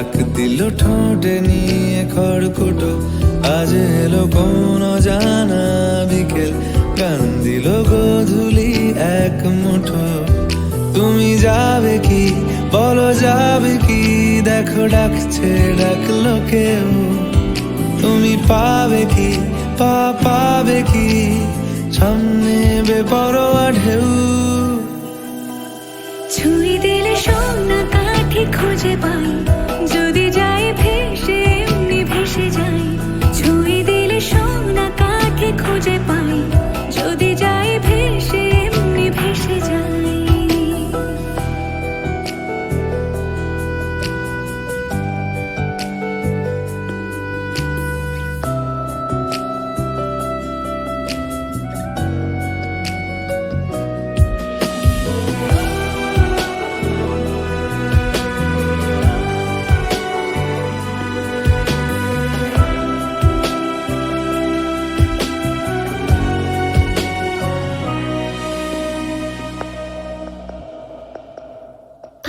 ডাক দিল ঠোঁটে নিয়ে খড়কুটো, আজ এলো কোন জানা বিকেল, গান দিল গোধূলি এক মুঠো। তুমি যাবে কি বলো, যাবে কি, দেখো ডাকছে ডাকলো কেউ। তুমি পাবে কি পাবে কি, সামনে বেপরোয়া ঢেউ। ছুঁয়ে দিলে সোনা কাঠি খুঁজে পাই, যদি যাই ভেসে এমনি ভেসে যাই। ছুঁয়ে দিলে সোনা কাঠি খুঁজে পাই, যদি যাই ভেসে এমনি ভেসে যাই।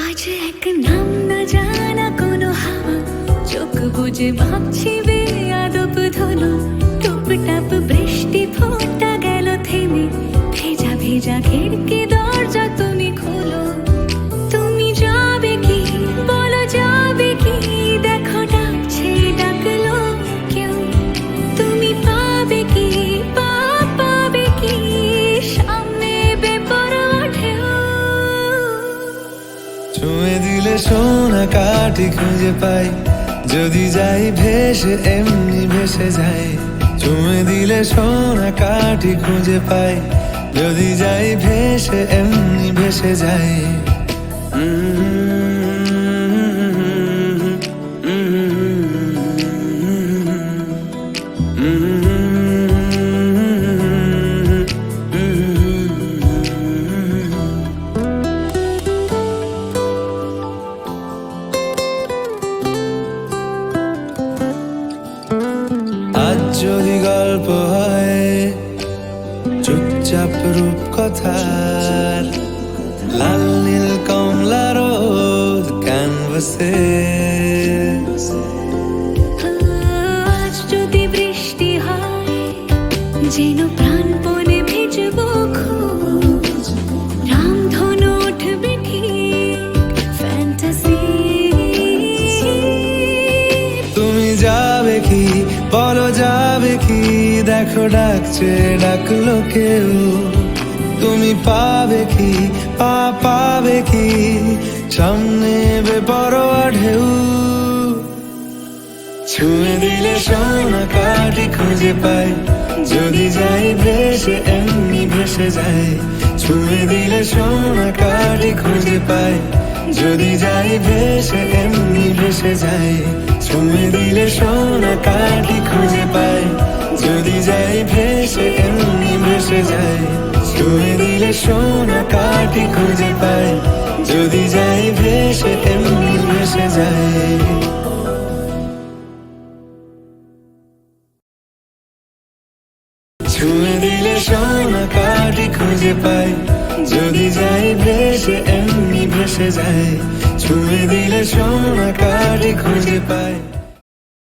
আজ এক নাম না জানা কোনো হাওয়া, চোখ বুঝে ভাবছি বেয়াদব ধলো। টুপটাপ বৃষ্টি ফোঁটা গেল থেমে, ভেজা ভেজা খিড়কি দরজা তুমি খোলো। তুমি যাবে কি বলো, যাবে কি, দেখো ডাকছে ডাকলো কেউ। তুমি পাবে কি পাবে কি, সামনে বেপরোয়া ঢেউ। ছুঁয়ে দিলে সোনা কাঠি খুঁজে পাই, যদি যাই ভেসে এমনি ভেসে যাই। ছুঁয়ে দিলে সোনা কাঠি খুঁজে পাই, যদি যাই ভেসে এমনি ভেসে যাই। আজ যদি গল্প হয় চুপচাপ রূপকথার, লাল নীল কমলা রোদ ক্যানভাসে। আজ যদি বৃষ্টি হয়, যেন প্রাণপণে ভিজবো খুব। রামধনু উঠবে ঠিক ফ্যান্টাসি। তুমি যাবে কি বলো, যাবে কি, দেখো ডাকছে ডাকলো কেউ। তুমি পাবে কি পাবে কি, সামনে বেপরোয়া ঢেউ। ছুঁয়ে দিলে সোনা কাঠি খুঁজে পাই, যদি যাই ভেসে এমনি ভেসে যাই। ছুঁয়ে দিলে সোনা কাঠি খুঁজে পাই, যদি যাই ভেসে এমনি ভেসে যাই। ছুঁয়ে দিলে সোনা কাঠি খুঁজে পাই, যদি যাই ভেসে এমনি ভেসে যাই। ছুঁয়ে দিলে সোনা কাঠি খুঁজে পাই, যদি যাই ভেসে এমনি ভেসে যাই। ছুঁয়ে দিলে সোনা কাঠি খুঁজে পাই, যদি যাই ভেসে এমনি ভেসে যাই। ছুঁয়ে দিলে সোনা কাঠি খুঁজে পাই।